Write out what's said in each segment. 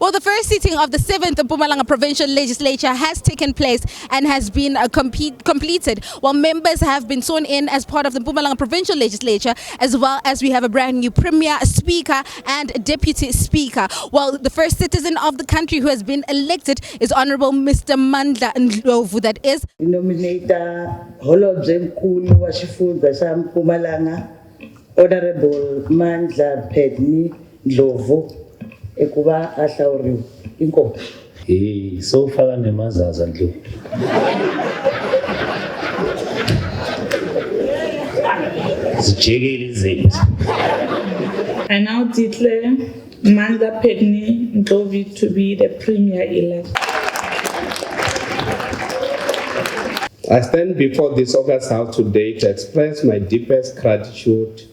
Well, the first sitting of the 7th Mpumalanga Provincial Legislature has taken place and has been completed, while members have been sworn in as part of the Mpumalanga Provincial Legislature, as well as we have a brand new Premier, Speaker and Deputy Speaker. Well, the first citizen of the country who has been elected is Honorable Mr. Mandla Ndlovu, that is. Nominator Holobye Mkhulu wa Xifundza xa Mpumalanga, Honorable Mandla Ndlovu, ekuba ahlawuriwe. Inkosi. So faka nemazaza Ndlovu. Zijekile izinto. I now declare Mandla Ndlovu to be the Premier elect. I stand before this August House today to express my deepest gratitude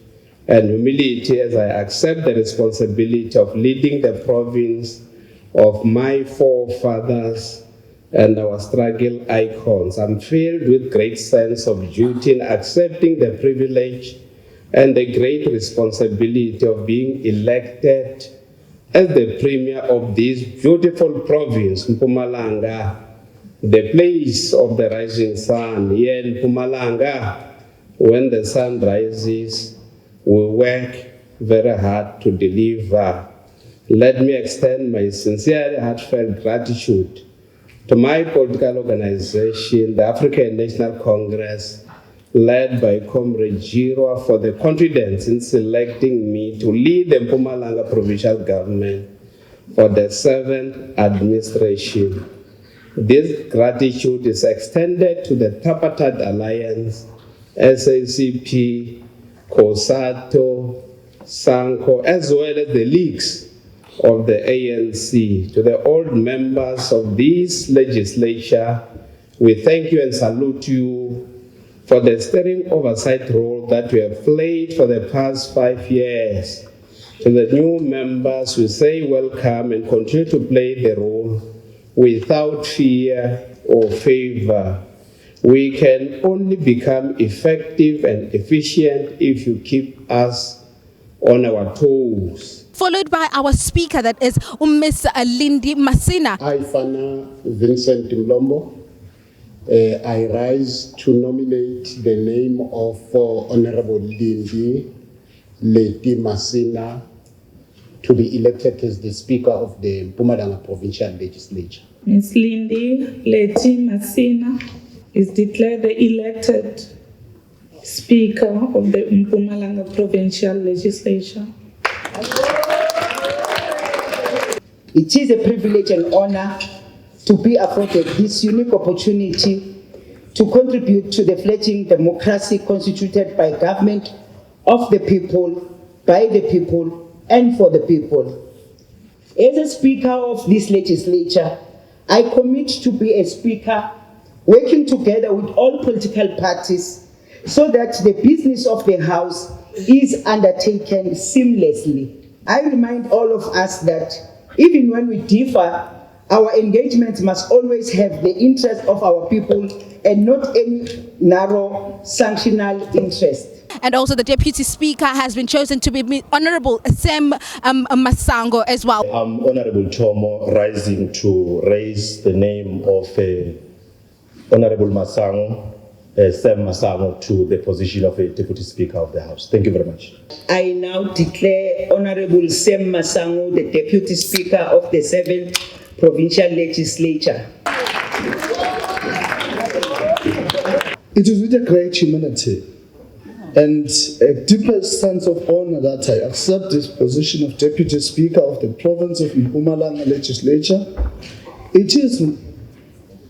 and humility as I accept the responsibility of leading the province of my forefathers and our struggle icons. I'm filled with great sense of duty in accepting the privilege and the great responsibility of being elected as the Premier of this beautiful province, Mpumalanga, the place of the rising sun. Here in Mpumalanga, when the sun rises, we work very hard to deliver. Let me extend my sincere, heartfelt gratitude to my political organization, the African National Congress, led by Comrade Jirwa, for the confidence in selecting me to lead the Mpumalanga Provincial Government for the 7th administration. This gratitude is extended to the Tripartite Alliance, SACP, COSATU, SANCO, as well as the leagues of the ANC. To the old members of this legislature, we thank you and salute you for the steering oversight role that you have played for the past 5 years. To the new members, we say welcome and continue to play the role without fear or favor. We can only become effective and efficient if you keep us on our toes. Followed by our speaker, that is Miss Lindy Masina. I, Fana Vincent Mlombo, I rise to nominate the name of Honorable Lindy Leti Masina to be elected as the Speaker of the Mpumalanga Provincial Legislature. Ms. Lindy Leti Masina is declared the elected Speaker of the Mpumalanga Provincial Legislature. It is a privilege and honor to be afforded this unique opportunity to contribute to the fledgling democracy constituted by government of the people, by the people, and for the people. As a Speaker of this legislature, I commit to be a Speaker working together with all political parties so that the business of the House is undertaken seamlessly. I remind all of us that even when we differ, our engagement must always have the interest of our people and not any narrow sanctional interest. And also the Deputy Speaker has been chosen to be Honorable Sam Masango as well. I'm Honorable Chomo, rising to raise the name of Honorable Masango, Sam Masango, to the position of a Deputy Speaker of the House. Thank you very much. I now declare Honorable Sam Masango the Deputy Speaker of the 7th Provincial Legislature. It is with a great humility and a deepest sense of honor that I accept this position of Deputy Speaker of the province of Mpumalanga Legislature. It is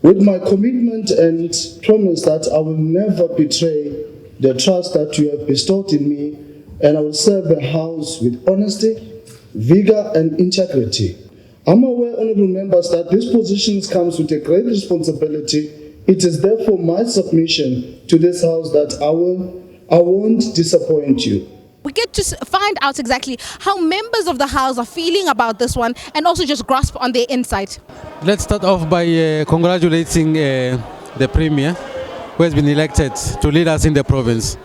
with my commitment and promise that I will never betray the trust that you have bestowed in me, and I will serve the House with honesty, vigor, and integrity. I'm aware, honorable members, that this position comes with a great responsibility. It is therefore my submission to this House that I won't disappoint you. We get to find out exactly how members of the House are feeling about this one and also just grasp on their insight. Let's start off by congratulating the Premier who has been elected to lead us in the province.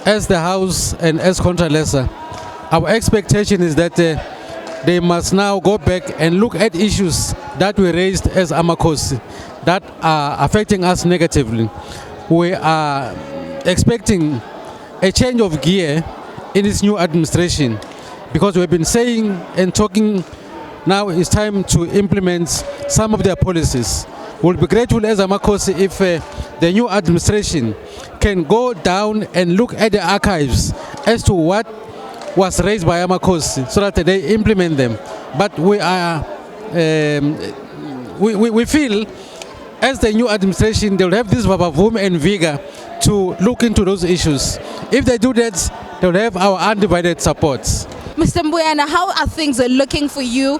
As the House and as Contralesa, our expectation is that they must now go back and look at issues that we raised as Amakosi that are affecting us negatively. We are expecting a change of gear in this new administration, because we've been saying and talking, now it's time to implement some of their policies. We'll be grateful as Amakosi if the new administration can go down and look at the archives as to what was raised by Amakosi so that they implement them. But we are, we feel as the new administration, they'll have this vavavoom and vigor to look into those issues. If they do that, they'll have our undivided support. Mr. Mbuyana, how are things looking for you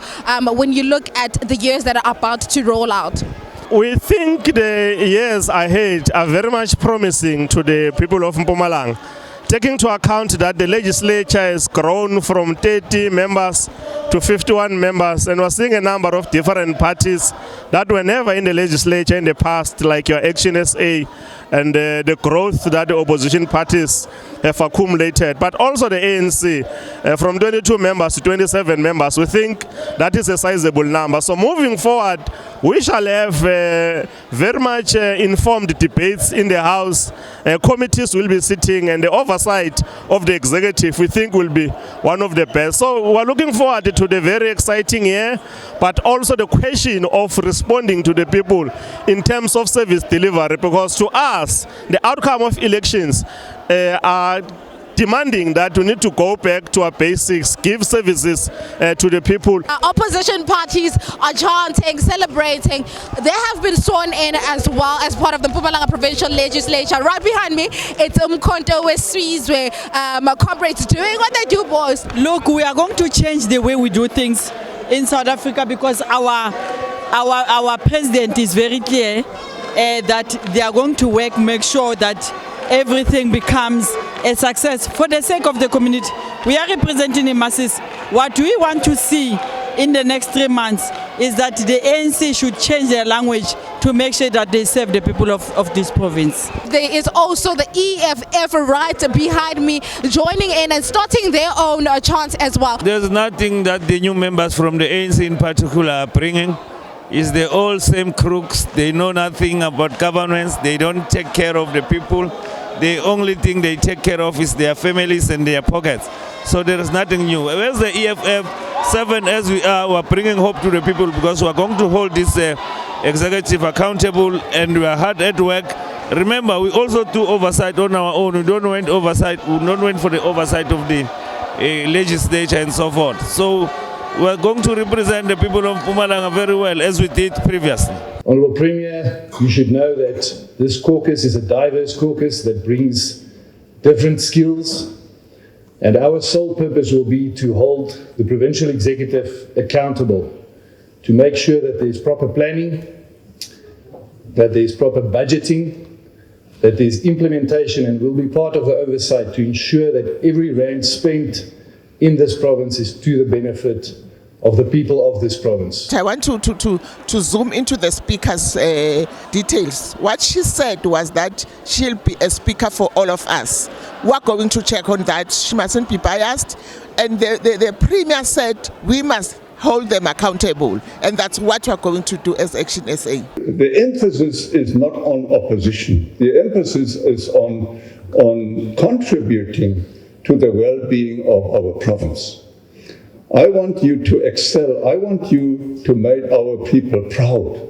when you look at the years that are about to roll out? We think the years ahead are very much promising to the people of Mpumalanga, taking into account that the legislature has grown from 30 members to 51 members, and we're seeing a number of different parties that were never in the legislature in the past, like your Action SA, and the growth that the opposition parties have accumulated, but also the ANC, from 22 members to 27 members. We think that is a sizable number. So moving forward, we shall have very much informed debates in the House. Committees will be sitting, and the oversight of the executive, we think, will be one of the best. So we're looking forward to the very exciting year, but also the question of responding to the people in terms of service delivery, because to us, the outcome of elections are demanding that we need to go back to our basics, give services to the people. Opposition parties are chanting, celebrating. They have been sworn in as well as part of the Mpumalanga Provincial Legislature. Right behind me, it's Umkhonto Wesizwe, comrades doing what they do, boys. Look, we are going to change the way we do things in South Africa, because our president is very clear that they are going to work, make sure that everything becomes a success for the sake of the community. We are representing the masses. What we want to see in the next 3 months is that the ANC should change their language to make sure that they serve the people of this province. There is also the EFF right behind me, joining in and starting their own chants as well. There's nothing that the new members from the ANC in particular are bringing. It's the all same crooks. They know nothing about governance. They don't take care of the people. The only thing they take care of is their families and their pockets. So there is nothing new. Whereas the EFF, 7 as we are, we're bringing hope to the people, because we're going to hold this executive accountable, and we are hard at work. Remember, we also do oversight on our own. We don't want oversight. We don't wait for the oversight of the legislature and so forth. So we're going to represent the people of Mpumalanga very well, as we did previously. Honourable Premier, you should know that this caucus is a diverse caucus that brings different skills, and our sole purpose will be to hold the provincial executive accountable, to make sure that there's proper planning, that there's proper budgeting, that there's implementation, and we'll be part of the oversight to ensure that every rand spent in this province is to the benefit of the people of this province. I want to zoom into the speaker's details. What she said was that she'll be a speaker for all of us. We're going to check on that. She mustn't be biased. And the Premier said we must hold them accountable. And that's what we're going to do as Action SA. The emphasis is not on opposition. The emphasis is on contributing to the well-being of our province. I want you to excel. I want you to make our people proud.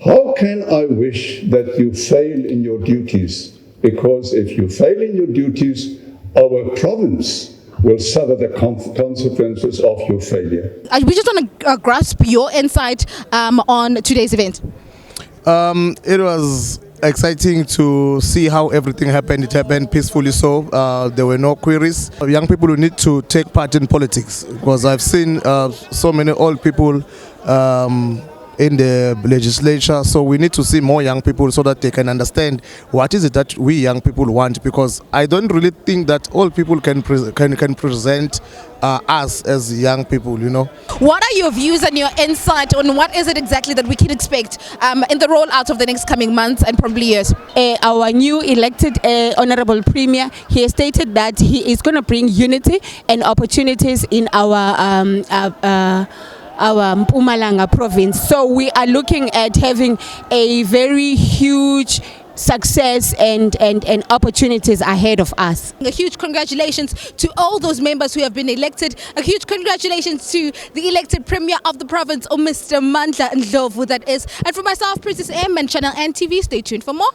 How can I wish that you fail in your duties? Because if you fail in your duties, our province will suffer the consequences of your failure. We just want to grasp your insight on today's event. It was exciting to see how everything happened. It happened peacefully, so there were no queries. Young people who need to take part in politics, because I've seen so many old people in the legislature. So we need to see more young people so that they can understand what is it that we young people want, because I don't really think that all people can present us as young people, you know. What are your views and your insight on what is it exactly that we can expect in the rollout of the next coming months and probably years? Our new elected Honorable Premier, he has stated that he is going to bring unity and opportunities in our Mpumalanga province. So we are looking at having a very huge success and opportunities ahead of us. A huge congratulations to all those members who have been elected. A huge congratulations to the elected Premier of the province, Mr. Mandla Ndlovu, that is. And for myself, Princess M and Channel N TV, stay tuned for more.